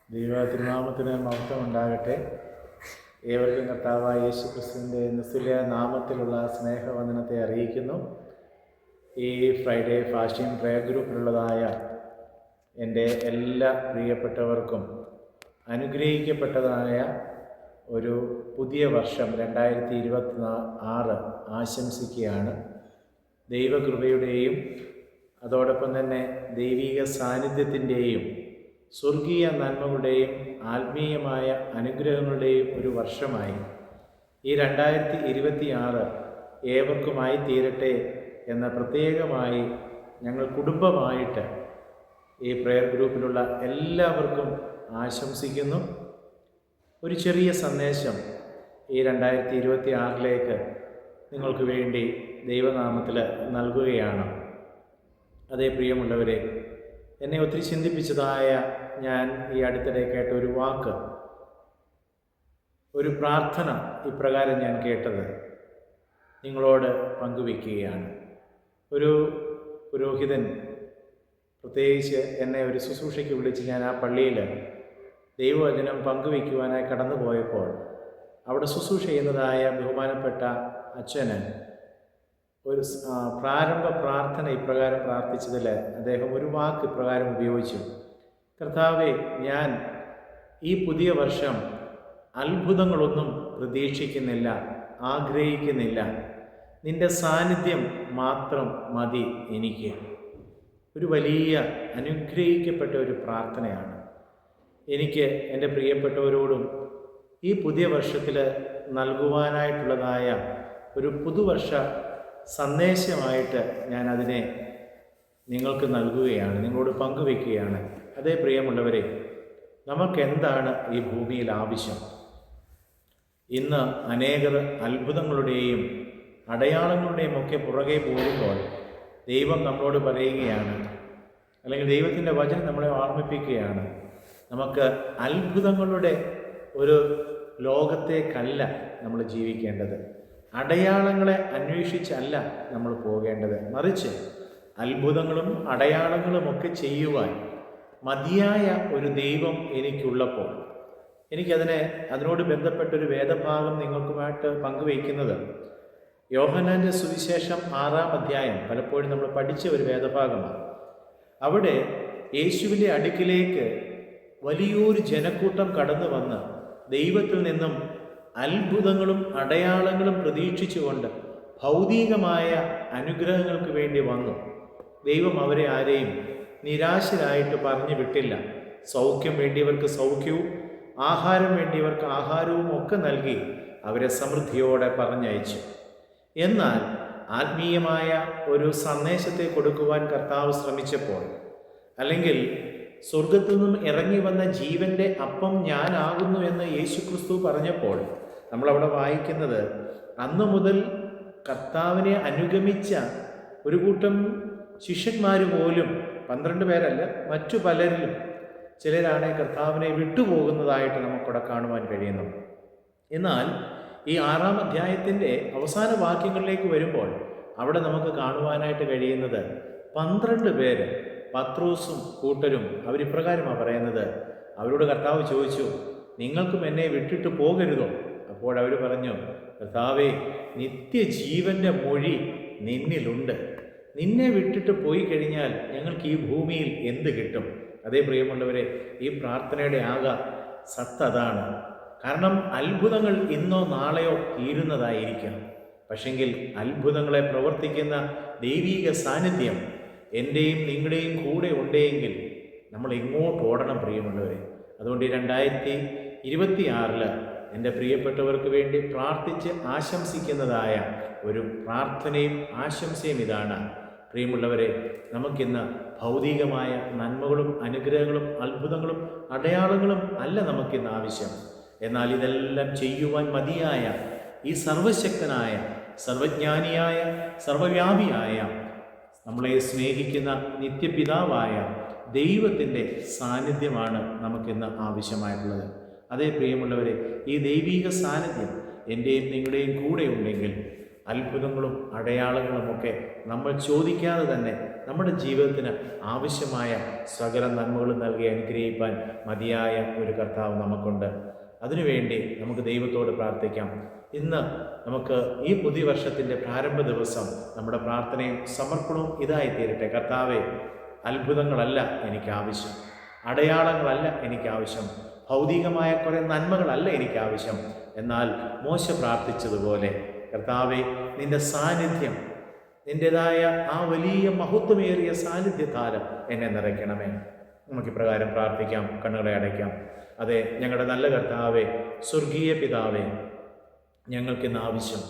ദൈവതിരുനാമത്തിന് മഹത്വം ഉണ്ടാകട്ടെ. ഏവർക്കും കർത്താവായ യേശു ക്രിസ്തുവിൻ്റെ നിസ്തുല്യ നാമത്തിലുള്ള സ്നേഹവന്ദനത്തെ അറിയിക്കുന്നു. ഈ ഫ്രൈഡേ ഫാസ്റ്റിംഗ് പ്രയർ ഗ്രൂപ്പിലുള്ളതായ എൻ്റെ എല്ലാ പ്രിയപ്പെട്ടവർക്കും അനുഗ്രഹിക്കപ്പെട്ടതായ ഒരു പുതിയ വർഷം 2026 ആശംസിക്കുകയാണ്. ദൈവകൃപയുടെയും അതോടൊപ്പം തന്നെ ദൈവിക സാന്നിധ്യത്തിൻ്റെയും സ്വർഗീയ നന്മകളുടെയും ആത്മീയമായ അനുഗ്രഹങ്ങളുടെയും ഒരു വർഷമായി ഈ 2026 ഏവർക്കുമായി തീരട്ടെ എന്ന പ്രത്യേകമായി ഞങ്ങൾ കുടുംബമായിട്ട് ഈ പ്രയർ ഗ്രൂപ്പിലുള്ള എല്ലാവർക്കും ആശംസിക്കുന്നു. ഒരു ചെറിയ സന്ദേശം ഈ 2026 നിങ്ങൾക്ക് വേണ്ടി ദൈവനാമത്തിൽ നൽകുകയാണ്. അതേ പ്രിയമുള്ളവരെ, എന്നെ ഒത്തിരി ചിന്തിപ്പിച്ചതായ ഞാൻ ഈ അടുത്തിടെ കേട്ട ഒരു വാക്ക്, ഒരു പ്രാർത്ഥന ഇപ്രകാരം ഞാൻ കേട്ടത് നിങ്ങളോട് പങ്കുവെക്കുകയാണ്. ഒരു പുരോഹിതൻ പ്രത്യേകിച്ച് എന്നെ ഒരു ശുശ്രൂഷയ്ക്ക് വിളിച്ച് ഞാൻ ആ പള്ളിയിൽ ദൈവവചനം പങ്കുവയ്ക്കുവാനായി കടന്നു പോയപ്പോൾ അവിടെ ശുശ്രൂഷ ചെയ്യുന്നതായ ബഹുമാനപ്പെട്ട അച്ഛന് ഒരു പ്രാരംഭ പ്രാർത്ഥന ഇപ്രകാരം പ്രാർത്ഥിച്ചതിൽ അദ്ദേഹം ഒരു വാക്ക് ഇപ്രകാരം ഉപയോഗിച്ചു: കർത്താവേ, ഞാൻ ഈ പുതിയ വർഷം അത്ഭുതങ്ങളൊന്നും പ്രതീക്ഷിക്കുന്നില്ല, ആഗ്രഹിക്കുന്നില്ല, നിൻ്റെ സാന്നിധ്യം മാത്രം മതി എനിക്ക്. ഒരു വലിയ അനുഗ്രഹിക്കപ്പെട്ട ഒരു പ്രാർത്ഥനയാണ്. എനിക്ക് എൻ്റെ പ്രിയപ്പെട്ടവരോടും ഈ പുതിയ വർഷത്തിൽ നൽകുവാനായിട്ടുള്ളതായ ഒരു പുതുവർഷ സന്ദേശമായിട്ട് ഞാൻ അതിനെ നിങ്ങൾക്ക് നൽകുകയാണ്, നിങ്ങളോട് പങ്കുവയ്ക്കുകയാണ്. അതേ പ്രിയമുള്ളവരെ, നമുക്കെന്താണ് ഈ ഭൂമിയിൽ ആവശ്യം? ഇന്ന് അനേകർ അത്ഭുതങ്ങളുടെയും അടയാളങ്ങളുടെയും ഒക്കെ പുറകെ പോകുമ്പോൾ ദൈവം നമ്മളോട് പറയുകയാണ്, അല്ലെങ്കിൽ ദൈവത്തിൻ്റെ വചനം നമ്മളെ ഓർമ്മിപ്പിക്കുകയാണ്, നമുക്ക് അത്ഭുതങ്ങളുടെ ഒരു ലോകത്തേക്കല്ല നമ്മൾ ജീവിക്കേണ്ടത്, അടയാളങ്ങളെ അന്വേഷിച്ചല്ല നമ്മൾ പോകേണ്ടത്. മറിച്ച് അത്ഭുതങ്ങളും അടയാളങ്ങളും ഒക്കെ ചെയ്യുവാൻ മതിയായ ഒരു ദൈവം എനിക്കുള്ളപ്പോൾ, അതിനോട് ബന്ധപ്പെട്ടൊരു വേദഭാഗം നിങ്ങൾക്കുമായിട്ട് പങ്കുവയ്ക്കുന്നത് യോഹന്നാൻ്റെ സുവിശേഷം 6-ാം അധ്യായം, പലപ്പോഴും നമ്മൾ പഠിച്ച ഒരു വേദഭാഗമാണ്. അവിടെ യേശുവിൻ്റെ അടുക്കിലേക്ക് വലിയൊരു ജനക്കൂട്ടം കടന്നു വന്ന് ദൈവത്തിൽ നിന്നും അത്ഭുതങ്ങളും അടയാളങ്ങളും പ്രതീക്ഷിച്ചുകൊണ്ട് ഭൗതികമായ അനുഗ്രഹങ്ങൾക്ക് വേണ്ടി വന്നു. ദൈവം അവരെ ആരെയും നിരാശരായിട്ട് പറഞ്ഞു വിട്ടില്ല. സൗഖ്യം വേണ്ടിയവർക്ക് സൗഖ്യവും ആഹാരം വേണ്ടിയവർക്ക് ആഹാരവും ഒക്കെ നൽകി അവരെ സമൃദ്ധിയോടെ പറഞ്ഞയച്ചു. എന്നാൽ ആത്മീയമായ ഒരു സന്ദേശത്തെ കൊടുക്കുവാൻ കർത്താവ് ശ്രമിച്ചപ്പോൾ, അല്ലെങ്കിൽ സ്വർഗത്തിൽ നിന്നും ഇറങ്ങി വന്ന ജീവൻ്റെ അപ്പം ഞാനാകുന്നു എന്ന് യേശുക്രിസ്തു പറഞ്ഞപ്പോൾ, നമ്മളവിടെ വായിക്കുന്നത് അന്നു മുതൽ കർത്താവിനെ അനുഗമിച്ച ഒരു കൂട്ടം ശിഷ്യന്മാർ പോലും, 12 പേരല്ല, മറ്റു പലരിലും ചിലരാണ് കർത്താവിനെ വിട്ടുപോകുന്നതായിട്ട് നമുക്കിവിടെ കാണുവാൻ കഴിയുന്നു. എന്നാൽ ഈ 6-ാം അധ്യായത്തിൻ്റെ അവസാന വാക്യങ്ങളിലേക്ക് വരുമ്പോൾ അവിടെ നമുക്ക് കാണുവാനായിട്ട് കഴിയുന്നത് 12 പേര്, പത്രോസും കൂട്ടരും, അവരിപ്രകാരമാണ് പറയുന്നത്. അവരോട് കർത്താവ് ചോദിച്ചു, നിങ്ങൾക്കും എന്നെ വിട്ടിട്ട് പോകരുതോ? അപ്പോൾ അവർ പറഞ്ഞു, കർത്താവേ, നിത്യജീവൻ്റെ മൊഴി നിന്നിലുണ്ട്, നിന്നെ വിട്ടിട്ട് പോയി കഴിഞ്ഞാൽ ഞങ്ങൾക്ക് ഈ ഭൂമിയിൽ എന്ത് കിട്ടും? അതേ പ്രിയമുള്ളവരെ, ഈ പ്രാർത്ഥനയുടെ സത്ത് അതാണ്. കാരണം അത്ഭുതങ്ങൾ ഇന്നോ നാളെയോ തീരുന്നതായിരിക്കാം. പക്ഷെങ്കിൽ അത്ഭുതങ്ങളെ പ്രവർത്തിക്കുന്ന ദൈവീക സാന്നിധ്യം എൻ്റെയും നിങ്ങളുടെയും കൂടെ ഉണ്ടെങ്കിൽ നമ്മൾ എങ്ങോട്ട് ഓടണം പ്രിയമുള്ളവരെ? അതുകൊണ്ട് ഈ 2026 എൻ്റെ പ്രിയപ്പെട്ടവർക്ക് വേണ്ടി പ്രാർത്ഥിച്ച് ആശംസിക്കുന്നതായ ഒരു പ്രാർത്ഥനയും ആശംസയും ഇതാണ്. പ്രിയമുള്ളവരെ, നമുക്കിന്ന് ഭൗതികമായ നന്മകളും അനുഗ്രഹങ്ങളും അത്ഭുതങ്ങളും അടയാളങ്ങളും അല്ല നമുക്കിന്ന് ആവശ്യം. എന്നാൽ ഇതെല്ലാം ചെയ്യുവാൻ മതിയായ ഈ സർവശക്തനായ, സർവജ്ഞാനിയായ, സർവവ്യാപിയായ, നമ്മളെ സ്നേഹിക്കുന്ന നിത്യപിതാവായ ദൈവത്തിൻ്റെ സാന്നിധ്യമാണ് നമുക്കിന്ന് ആവശ്യമായിട്ടുള്ളത്. അതേ പ്രിയമുള്ളവരെ, ഈ ദൈവീക സാന്നിധ്യം എൻ്റെയും നിങ്ങളുടെയും കൂടെ ഉണ്ടെങ്കിൽ അത്ഭുതങ്ങളും അടയാളങ്ങളുമൊക്കെ നമ്മൾ ചോദിക്കാതെ തന്നെ നമ്മുടെ ജീവിതത്തിന് ആവശ്യമായ സകല നന്മകളും നൽകി അനുഗ്രഹിപ്പാൻ മതിയായ ഒരു കർത്താവ് നമുക്കുണ്ട്. അതിനുവേണ്ടി നമുക്ക് ദൈവത്തോട് പ്രാർത്ഥിക്കാം. ഇന്ന് നമുക്ക് ഈ പുതിയ വർഷത്തിൻ്റെ പ്രാരംഭ ദിവസം നമ്മുടെ പ്രാർത്ഥനയും സമർപ്പണവും ഇതായി തീരട്ടെ. കർത്താവേ, അത്ഭുതങ്ങളല്ല എനിക്ക് ആവശ്യം, അടയാളങ്ങളല്ല എനിക്ക് ആവശ്യം, ഭൗതികമായ കുറേ നന്മകളല്ല എനിക്ക് ആവശ്യം. എന്നാൽ മോശ പ്രാർത്ഥിച്ചതുപോലെ കർത്താവെ, നിന്റെ സാന്നിധ്യം, നിൻ്റെതായ ആ വലിയ മഹത്വമേറിയ സാന്നിധ്യത്താൽ എന്നെ നിറയ്ക്കണമേ. നമുക്ക് ഇപ്രകാരം പ്രാർത്ഥിക്കാം, കണ്ണുകളെ അടയ്ക്കാം. അതെ, ഞങ്ങളുടെ നല്ല കർത്താവേ, സ്വർഗീയ പിതാവേ, ഞങ്ങൾക്കിന്ന് ആവശ്യം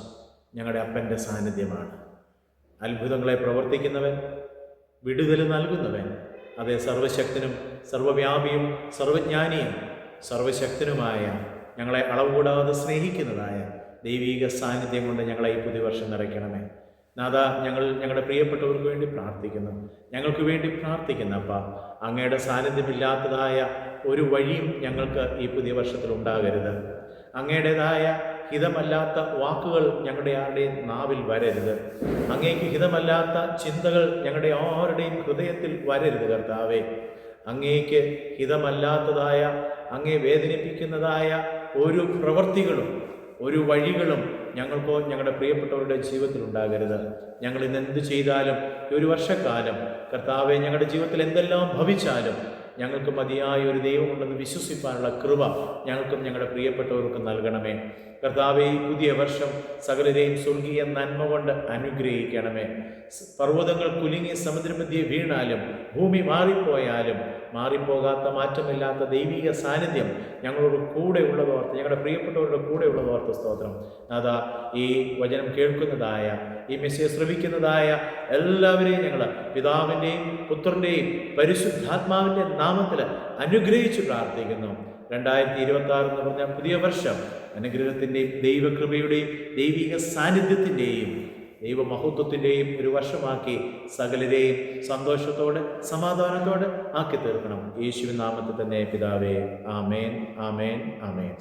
ഞങ്ങളുടെ അപ്പൻ്റെ സാന്നിധ്യമാണ്. അത്ഭുതങ്ങളെ പ്രവർത്തിക്കുന്നവൻ, വിടുതൽ നൽകുന്നവൻ, അതേ, സർവശക്തനും സർവവ്യാപിയും സർവജ്ഞാനിയും സർവശക്തനുമായ, ഞങ്ങളെ അളവുകൂടാതെ സ്നേഹിക്കുന്നതായ ദൈവീക സാന്നിധ്യം കൊണ്ട് ഞങ്ങളെ ഈ പുതിയ വർഷം നിറയ്ക്കണമേ. നാഥ, ഞങ്ങളുടെ പ്രിയപ്പെട്ടവർക്ക് വേണ്ടി പ്രാർത്ഥിക്കുന്നു, ഞങ്ങൾക്ക് വേണ്ടി പ്രാർത്ഥിക്കുന്ന അപ്പ, അങ്ങയുടെ സാന്നിധ്യമില്ലാത്തതായ ഒരു വഴിയും ഞങ്ങൾക്ക് ഈ പുതിയ വർഷത്തിൽ ഉണ്ടാകരുത്. അങ്ങയുടേതായ ഹിതമല്ലാത്ത വാക്കുകൾ ഞങ്ങളുടെ ആരുടെയും നാവിൽ വരരുത്. അങ്ങേക്ക് ഹിതമല്ലാത്ത ചിന്തകൾ ഞങ്ങളുടെ ആരുടെയും ഹൃദയത്തിൽ വരരുത്. കർത്താവേ, അങ്ങേക്ക് ഹിതമല്ലാത്തതായ, അങ്ങേ വേദനിപ്പിക്കുന്നതായ ഒരു പ്രവൃത്തികളും ഒരു വഴികളും ഞങ്ങൾക്കോ ഞങ്ങളുടെ പ്രിയപ്പെട്ടവരുടെ ജീവിതത്തിൽ ഉണ്ടാകരുത്. ഞങ്ങൾ ഇന്ന് എന്ത് ചെയ്താലും ഈ ഒരു വർഷക്കാലം കർത്താവെ, ഞങ്ങളുടെ ജീവിതത്തിൽ എന്തെല്ലാം ഭവിച്ചാലും ഞങ്ങൾക്ക് മതിയായ ഒരു ദൈവമുണ്ടെന്ന് വിശ്വസിപ്പാനുള്ള കൃപ ഞങ്ങൾക്കും ഞങ്ങളുടെ പ്രിയപ്പെട്ടവർക്കും നൽകണമേ. കർത്താവെ, ഈ പുതിയ വർഷം സകലരെയും സ്വർഗീയ നന്മ കൊണ്ട് അനുഗ്രഹിക്കണമേ. പർവ്വതങ്ങൾ കുലുങ്ങി സമുദ്രമധ്യേ വീണാലും ഭൂമി മാറിപ്പോയാലും മാറിപ്പോകാത്ത മാറ്റമില്ലാത്ത ദൈവിക സാന്നിധ്യം ഞങ്ങളോട് കൂടെ ഉള്ളതോർത്ത്, ഞങ്ങളുടെ പ്രിയപ്പെട്ടവരുടെ കൂടെ ഉള്ളതോർത്ത് സ്തോത്രം. അതാ, ഈ വചനം കേൾക്കുന്നതായ, ഈ മെസ്സേജ് ശ്രവിക്കുന്നതായ എല്ലാവരെയും ഞങ്ങൾ പിതാവിൻ്റെയും പുത്രൻ്റെയും പരിശുദ്ധാത്മാവിൻ്റെ നാമത്തിൽ അനുഗ്രഹിച്ച് പ്രാർത്ഥിക്കുന്നു. 2026 എന്ന് പറഞ്ഞ പുതിയ വർഷം അനുഗ്രഹത്തിൻ്റെയും ദൈവകൃപയുടെയും ദൈവിക സാന്നിധ്യത്തിൻ്റെയും ദൈവമഹത്വത്തിൻ്റെയും ഒരു വർഷമാക്കി സകലരെയും സന്തോഷത്തോടെ സമാധാനത്തോടെ ആക്കി തീർക്കണം. യേശുവിൻ നാമത്തിൽ തന്നെ പിതാവേ, ആമേൻ, ആമേൻ, ആമേൻ.